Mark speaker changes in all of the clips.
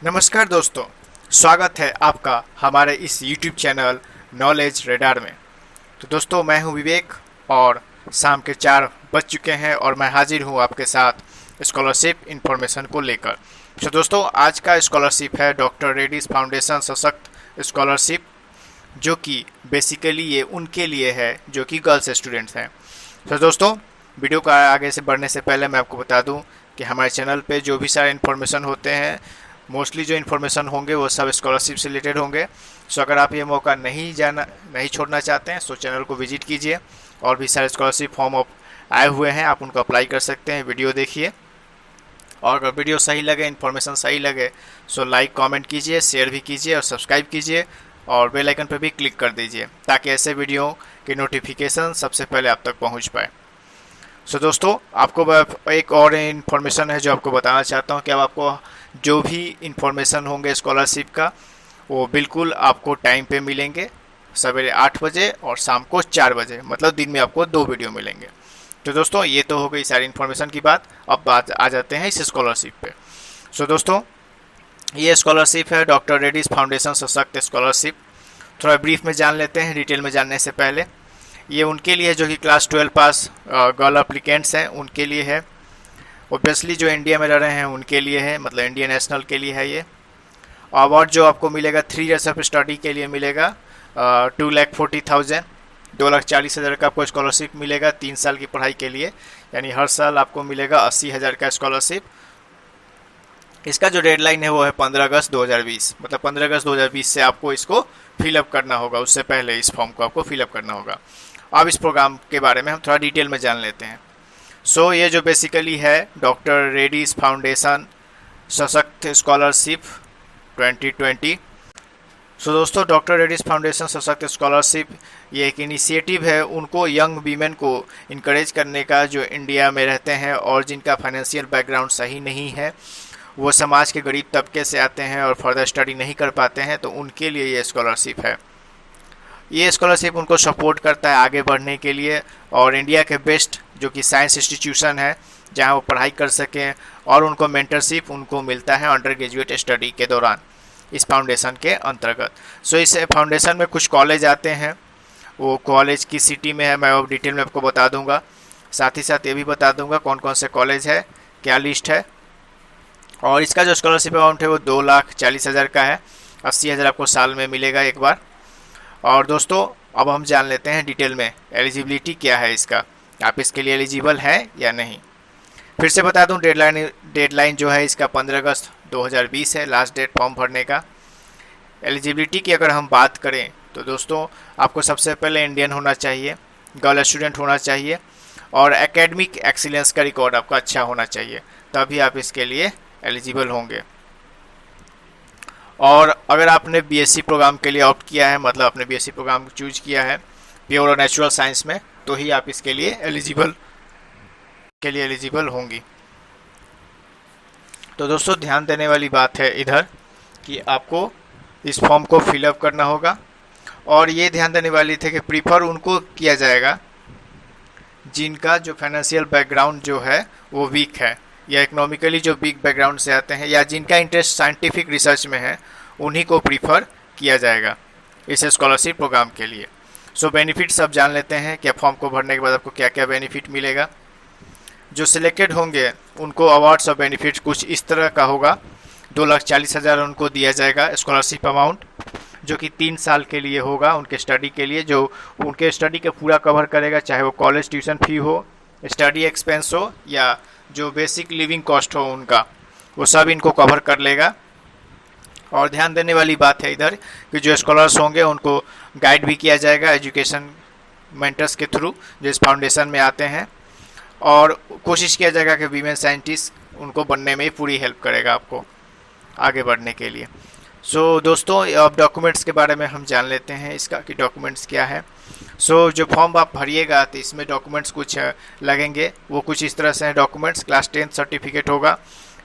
Speaker 1: नमस्कार दोस्तों, स्वागत है आपका हमारे इस YouTube चैनल नॉलेज रेडार में। तो दोस्तों, मैं हूं विवेक और शाम के 4 बज चुके हैं और मैं हाजिर हूं आपके साथ स्कॉलरशिप इन्फॉर्मेशन को लेकर। तो दोस्तों, आज का स्कॉलरशिप है डॉक्टर रेड्डीज फाउंडेशन सशक्त स्कॉलरशिप, जो कि बेसिकली ये उनके लिए है जो कि गर्ल्स स्टूडेंट्स हैं। तो दोस्तों, वीडियो का आगे से बढ़ने से पहले मैं आपको बता दूं कि हमारे चैनल पे जो भी सारे इन्फॉर्मेशन होते हैं, मोस्टली जो इन्फॉर्मेशन होंगे वो सब स्कॉलरशिप से रिलेटेड होंगे। सो अगर आप ये मौका नहीं छोड़ना चाहते हैं तो चैनल को विजिट कीजिए। और भी सारे स्कॉलरशिप फॉर्म आए हुए हैं, आप उनको अप्लाई कर सकते हैं। वीडियो देखिए और अगर वीडियो सही लगे, इन्फॉर्मेशन सही लगे, सो लाइक कमेंट कीजिए, शेयर भी कीजिए और सब्सक्राइब कीजिए और बेल आइकन पर भी क्लिक कर दीजिए ताकि ऐसे वीडियो की नोटिफिकेशन सबसे पहले आप तक पहुँच पाए। सो दोस्तों, आपको एक और इन्फॉर्मेशन है जो आपको बताना चाहता हूँ कि अब आपको जो भी इन्फॉर्मेशन होंगे स्कॉलरशिप का, वो बिल्कुल आपको टाइम पे मिलेंगे। सवेरे 8 बजे और शाम को 4 बजे, मतलब दिन में आपको 2 वीडियो मिलेंगे। तो दोस्तों, ये तो हो गई सारी इन्फॉर्मेशन की बात। अब बात आ जाते हैं इस स्कॉलरशिप पे। सो दोस्तों, ये स्कॉलरशिप है डॉक्टर रेड्डीज फाउंडेशन सशक्त स्कॉलरशिप। थोड़ा ब्रीफ में जान लेते हैं डिटेल में जानने से पहले। ये उनके लिए जो कि क्लास 12 पास गर्ल अप्लीकेंट्स हैं उनके लिए है। ऑब्वियसली जो इंडिया में रह रहे हैं उनके लिए है, मतलब इंडियन नेशनल के लिए है ये। अवार्ड जो आपको मिलेगा 3 ईयर्स ऑफ स्टडी के लिए मिलेगा 2,40,000, 2,40,000 का आपको स्कॉलरशिप मिलेगा 3 साल की पढ़ाई के लिए। यानी हर साल आपको मिलेगा 80,000 का स्कॉलरशिप। इसका जो डेडलाइन है वो है 15 अगस्त 2020, मतलब 15 अगस्त 2020 से आपको इसको फिलअप करना होगा। उससे पहले इस फॉर्म को आपको फिलअप करना होगा। अब इस प्रोग्राम के बारे में हम थोड़ा डिटेल में जान लेते हैं। सो ये जो बेसिकली है डॉक्टर रेड्डीज फाउंडेशन सशक्त स्कॉलरशिप 2020। सो दोस्तों, डॉक्टर रेड्डीज फाउंडेशन सशक्त स्कॉलरशिप ये एक इनिशिएटिव है उनको यंग वीमेन को इनकरेज करने का, जो इंडिया में रहते हैं और जिनका फाइनेंशियल बैकग्राउंड सही नहीं है, वो समाज के गरीब तबके से आते हैं और फर्दर स्टडी नहीं कर पाते हैं, तो उनके लिए ये स्कॉलरशिप है। ये स्कॉलरशिप उनको सपोर्ट करता है आगे बढ़ने के लिए और इंडिया के बेस्ट जो कि साइंस इंस्टीट्यूशन है जहां वो पढ़ाई कर सकें, और उनको मेंटरशिप उनको मिलता है अंडर ग्रेजुएट स्टडी के दौरान इस फाउंडेशन के अंतर्गत। सो इस फाउंडेशन में कुछ कॉलेज आते हैं, वो कॉलेज की सिटी में है, मैं अब डिटेल में आपको बता दूंगा। साथ ही साथ ये भी बता दूंगा कौन कौन से कॉलेज है, क्या लिस्ट है। और इसका जो स्कॉलरशिप अमाउंट है वो 2,40,000 का है। 80,000 आपको साल में मिलेगा एक बार। और दोस्तों, अब हम जान लेते हैं डिटेल में एलिजिबिलिटी क्या है इसका, आप इसके लिए एलिजिबल हैं या नहीं। फिर से बता दूं, डेडलाइन जो है इसका 15 अगस्त 2020 है, लास्ट डेट फॉर्म भरने का। एलिजिबिलिटी की अगर हम बात करें तो दोस्तों, आपको सबसे पहले इंडियन होना चाहिए, गर्ल स्टूडेंट होना चाहिए और एकेडमिक एक्सीलेंस का रिकॉर्ड आपका अच्छा होना चाहिए, तभी आप इसके लिए एलिजिबल होंगे। और अगर आपने बीएससी प्रोग्राम के लिए ऑप्ट किया है, मतलब आपने बीएससी प्रोग्राम चूज किया है प्योर और नेचुरल साइंस में, तो ही आप इसके लिए एलिजिबल होंगी। तो दोस्तों, ध्यान देने वाली बात है इधर कि आपको इस फॉर्म को फिलअप करना होगा। और ये ध्यान देने वाली थे कि प्रीफर उनको किया जाएगा जिनका जो फाइनेंशियल बैकग्राउंड जो है वो वीक है, या इकोनॉमिकली जो वीक बैकग्राउंड से आते हैं, या जिनका इंटरेस्ट साइंटिफिक रिसर्च में है, उन्हीं को प्रीफर किया जाएगा इस स्कॉलरशिप प्रोग्राम के लिए। सो बेनिफिट्स अब जान लेते हैं कि फॉर्म को भरने के बाद आपको क्या क्या बेनिफिट मिलेगा। जो सिलेक्टेड होंगे उनको अवार्ड्स और बेनिफिट्स कुछ इस तरह का होगा। 2,40,000 उनको दिया जाएगा स्कॉलरशिप अमाउंट, जो कि 3 साल के लिए होगा उनके स्टडी के लिए, जो उनके स्टडी के पूरा कवर करेगा, चाहे वो कॉलेज ट्यूशन फी हो, स्टडी एक्सपेंस हो, या जो बेसिक लिविंग कॉस्ट हो उनका, वो सब इनको कवर कर लेगा। और ध्यान देने वाली बात है इधर कि जो स्कॉलर्स होंगे उनको गाइड भी किया जाएगा एजुकेशन मेंटर्स के थ्रू जो इस फाउंडेशन में आते हैं, और कोशिश किया जाएगा कि वीमेन साइंटिस्ट उनको बनने में पूरी हेल्प करेगा आपको आगे बढ़ने के लिए। सो दोस्तों, अब डॉक्यूमेंट्स के बारे में हम जान लेते हैं इसका कि डॉक्यूमेंट्स क्या है। सो जो फॉर्म आप भरिएगा तो इसमें डॉक्यूमेंट्स कुछ लगेंगे, वो कुछ इस तरह से हैं डॉक्यूमेंट्स। क्लास 10 सर्टिफिकेट होगा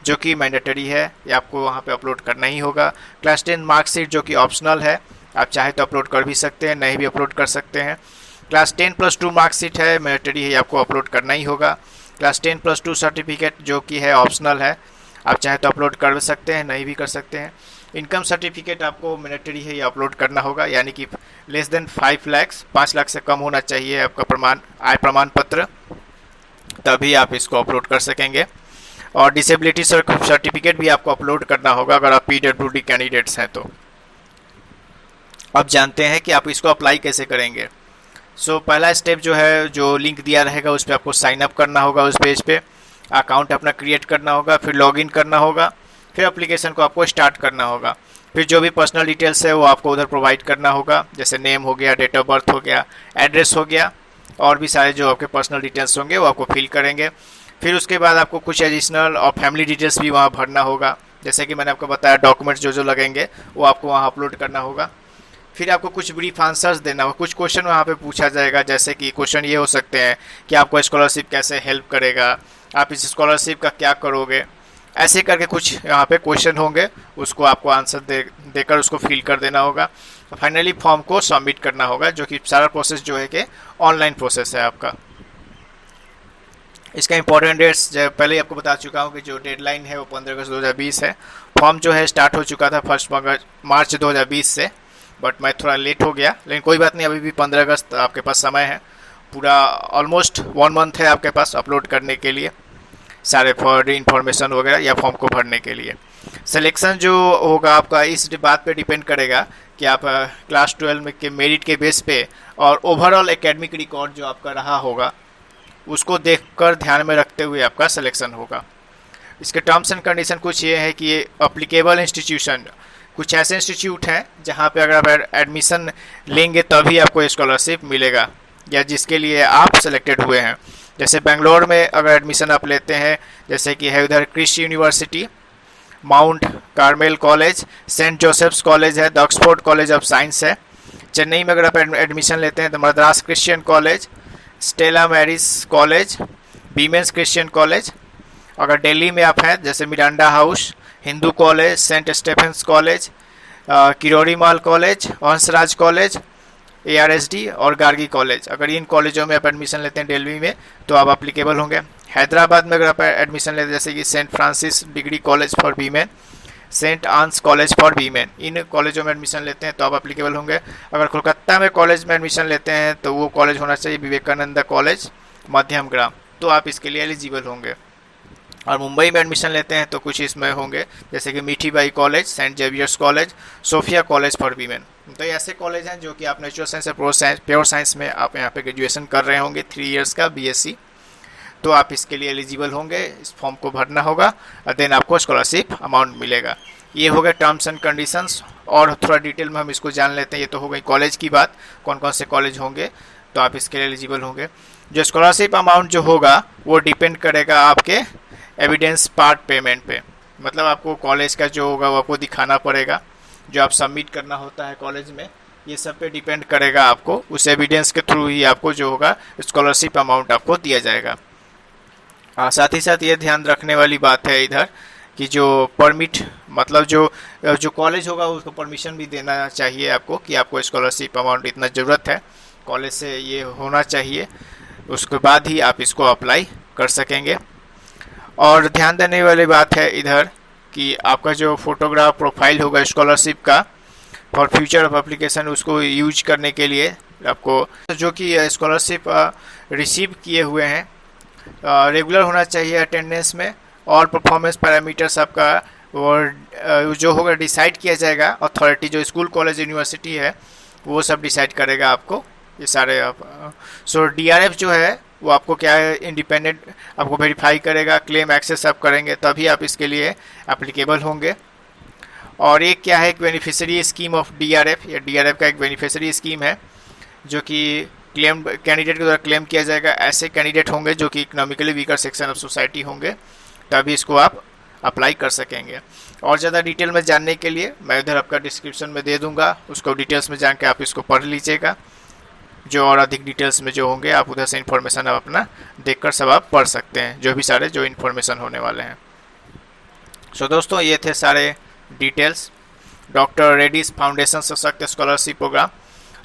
Speaker 1: जो कि मैंडेटरी है, ये आपको वहाँ पे अपलोड करना ही होगा। क्लास 10 मार्कशीट जो कि ऑप्शनल है, आप चाहे तो अपलोड कर भी सकते हैं, नहीं भी अपलोड कर सकते हैं। क्लास 10+2 मार्कशीट है, मैंडेटरी है, आपको अपलोड करना ही होगा। क्लास 10+2 सर्टिफिकेट जो कि है ऑप्शनल है, आप चाहे तो अपलोड कर सकते हैं, नहीं भी कर सकते हैं। इनकम सर्टिफिकेट आपको मैंडेटरी है, ये अपलोड करना होगा, यानी कि लेस देन 5 लाख, 5 लाख से कम होना चाहिए आपका आय प्रमाण पत्र, तभी आप इसको अपलोड कर सकेंगे। और डिसेबिलिटी सर्टिफिकेट भी आपको अपलोड करना होगा अगर आप PWD कैंडिडेट्स हैं तो। अब जानते हैं कि आप इसको अप्लाई कैसे करेंगे। पहला स्टेप जो है, जो लिंक दिया रहेगा उस पर आपको साइन अप करना होगा, उस पेज पे अकाउंट अपना क्रिएट करना होगा, फिर लॉगिन करना होगा, फिर एप्लीकेशन को आपको स्टार्ट करना होगा। फिर जो भी पर्सनल डिटेल्स है वो आपको उधर प्रोवाइड करना होगा, जैसे नेम हो गया, डेट ऑफ बर्थ हो गया, एड्रेस हो गया, और भी सारे जो आपके पर्सनल डिटेल्स होंगे वो आपको फिल करेंगे। फिर उसके बाद आपको कुछ एडिशनल और फैमिली डिटेल्स भी वहाँ भरना होगा, जैसे कि मैंने आपको बताया डॉक्यूमेंट्स जो लगेंगे वो आपको वहाँ अपलोड करना होगा। फिर आपको कुछ ब्रीफ आंसर्स देना होगा, कुछ क्वेश्चन वहाँ पे पूछा जाएगा, जैसे कि क्वेश्चन ये हो सकते हैं कि आपको स्कॉलरशिप कैसे हेल्प करेगा, आप इस स्कॉलरशिप का क्या करोगे, ऐसे करके कुछ यहाँ पे क्वेश्चन होंगे, उसको आपको आंसर देकर उसको फिल कर देना होगा। फाइनली फॉर्म को सबमिट करना होगा, जो कि सारा प्रोसेस जो है कि ऑनलाइन प्रोसेस है आपका। इसका इंपॉर्टेंट डेट्स पहले ही आपको बता चुका हूँ कि जो डेडलाइन है वो 15 अगस्त 2020 है। फॉर्म जो है स्टार्ट हो चुका था 1 मार्च 2020 से, बट मैं थोड़ा लेट हो गया, लेकिन कोई बात नहीं, अभी भी 15 अगस्त आपके पास समय है, पूरा ऑलमोस्ट 1 मंथ है आपके पास अपलोड करने के लिए सारे इन्फॉर्मेशन वगैरह या फॉर्म को भरने के लिए। सिलेक्शन जो होगा आपका इस बात पे डिपेंड करेगा कि आप क्लास 12 में के मेरिट के बेस पे और ओवरऑल एकेडमिक रिकॉर्ड जो आपका रहा होगा उसको देखकर ध्यान में रखते हुए आपका सिलेक्शन होगा। इसके टर्म्स एंड कंडीशन कुछ ये है कि ये अप्लीकेबल इंस्टीट्यूशन, कुछ ऐसे इंस्टीट्यूट हैं जहाँ पे अगर आप एडमिशन लेंगे तभी आपको स्कॉलरशिप मिलेगा, या जिसके लिए आप सिलेक्टेड हुए हैं। जैसे बेंगलोर में अगर एडमिशन आप लेते हैं, जैसे कि है उधर Christ University, Mount Carmel College, Saint Joseph's College है, the Oxford College of Science है। चेन्नई में अगर आप एडमिशन लेते हैं तो Madras Christian College, Stella Maris College, women's Christian College. अगर दिल्ली में आप हैं जैसे Miranda House, Hindu College, Saint Stephen's College, Kirori Mal College, Hansraj College, ARSD और गार्गी कॉलेज, अगर इन कॉलेजों में आप एडमिशन लेते हैं दिल्ली में तो आप अप्लीकेबल होंगे। हैदराबाद में अगर आप एडमिशन लेते हैं जैसे कि saint Francis degree college for women, saint Ann's college for women, इन कॉलेजों में एडमिशन लेते हैं तो आप अप्लीकेबल होंगे। अगर कोलकाता में कॉलेज में एडमिशन लेते हैं तो वो कॉलेज होना चाहिए विवेकानंद कॉलेज मध्यम ग्राम, तो आप इसके लिए एलिजिबल होंगे। और मुंबई में एडमिशन लेते हैं तो कुछ इसमें होंगे जैसे कि Mithibai college, Saint Xavier's college, Sophia college for women. तो ये ऐसे कॉलेज हैं जो कि आप नेचुरल साइंस या प्योर साइंस में आप यहाँ पे ग्रेजुएशन कर रहे होंगे 3 इयर्स का BSc, तो आप इसके लिए एलिजिबल होंगे। इस फॉर्म को भरना होगा और देन आपको स्कॉलरशिप अमाउंट मिलेगा। ये हो गए टर्म्स एंड कंडीशंस, और थोड़ा डिटेल में हम इसको जान लेते हैं। ये तो हो गई कॉलेज की बात, कौन कौन से कॉलेज होंगे तो आप इसके लिए एलिजिबल होंगे। जो स्कॉलरशिप अमाउंट जो होगा वो डिपेंड करेगा आपके एविडेंस पार्ट पेमेंट पे, मतलब आपको कॉलेज का जो होगा वो आपको दिखाना पड़ेगा, जो आप सबमिट करना होता है कॉलेज में, ये सब पे डिपेंड करेगा। आपको उस एविडेंस के थ्रू ही आपको जो होगा स्कॉलरशिप अमाउंट आपको दिया जाएगा। साथ ही साथ ये ध्यान रखने वाली बात है इधर कि जो परमिट, मतलब जो कॉलेज होगा उसको परमिशन भी देना चाहिए आपको कि आपको स्कॉलरशिप अमाउंट इतना ज़रूरत है, कॉलेज से ये होना चाहिए, उसके बाद ही आप इसको अप्लाई कर सकेंगे। और ध्यान देने वाली बात है इधर कि आपका जो फोटोग्राफ प्रोफाइल होगा स्कॉलरशिप का फॉर फ्यूचर ऑफ एप्लीकेशन, उसको यूज करने के लिए आपको जो कि स्कॉलरशिप रिसीव किए हुए हैं रेगुलर होना चाहिए अटेंडेंस में, और परफॉर्मेंस पैरामीटर्स आपका और जो होगा डिसाइड किया जाएगा। अथॉरिटी जो स्कूल कॉलेज यूनिवर्सिटी है वो सब डिसाइड करेगा आपको ये सारे। सो DRF जो है वो आपको क्या है, इंडिपेंडेंट आपको वेरीफाई करेगा, क्लेम एक्सेस आप करेंगे तभी आप इसके लिए एप्लीकेबल होंगे। और एक क्या है, एक बेनिफिशियरी स्कीम ऑफ DRF, या DRF का एक बेनिफिशियरी स्कीम है जो कि क्लेम कैंडिडेट के द्वारा क्लेम किया जाएगा। ऐसे कैंडिडेट होंगे जो कि economically weaker section of society होंगे, तभी इसको आप अप्लाई कर सकेंगे। और ज़्यादा डिटेल में जानने के लिए मैं उधर आपका डिस्क्रिप्शन में दे दूंगा, उसको डिटेल्स में जान के आप इसको पढ़ लीजिएगा। जो और अधिक डिटेल्स में जो होंगे आप उधर से इन्फॉर्मेशन आप अपना देखकर सब आप पढ़ सकते हैं, जो भी सारे जो इन्फॉर्मेशन होने वाले हैं। सो दोस्तों ये थे सारे डिटेल्स डॉक्टर रेड्डीज फाउंडेशन सशक्त स्कॉलरशिप प्रोग्राम।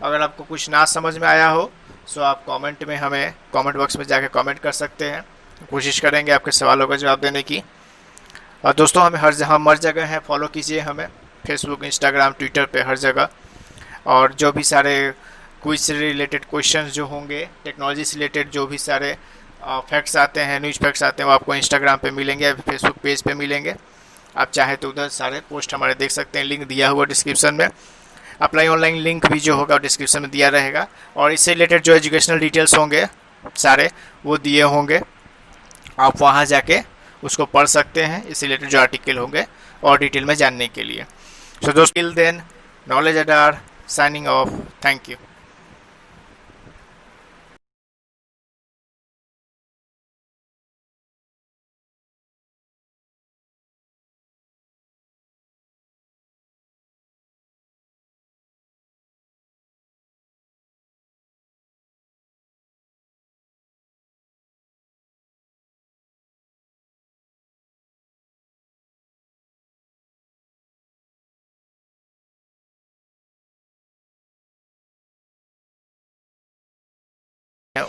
Speaker 1: अगर आपको कुछ ना समझ में आया हो सो आप कमेंट में हमें कमेंट बॉक्स में जाकर कमेंट कर सकते हैं, कोशिश करेंगे आपके सवालों का जवाब देने की। और दोस्तों हमें हम हर जगह हैं, फॉलो कीजिए हमें फेसबुक, इंस्टाग्राम, ट्विटर पे, हर जगह। और जो भी सारे क्विज से रिलेटेड क्वेश्चंस जो होंगे, टेक्नोलॉजी से रिलेटेड जो भी सारे फैक्ट्स आते हैं, न्यूज़ फैक्ट्स आते हैं, वो आपको इंस्टाग्राम पे मिलेंगे या फेसबुक पेज पे मिलेंगे। आप चाहे तो उधर सारे पोस्ट हमारे देख सकते हैं, लिंक दिया हुआ डिस्क्रिप्शन में। अप्लाई ऑनलाइन लिंक भी जो होगा डिस्क्रिप्शन में दिया रहेगा, और इससे रिलेटेड जो एजुकेशनल डिटेल्स होंगे सारे वो दिए होंगे, आप वहाँ जाके उसको पढ़ सकते हैं, इससे रिलेटेड जो आर्टिकल होंगे और डिटेल में जानने के लिए। सो दोस्तों, till then, knowledge radar signing off. Thank you.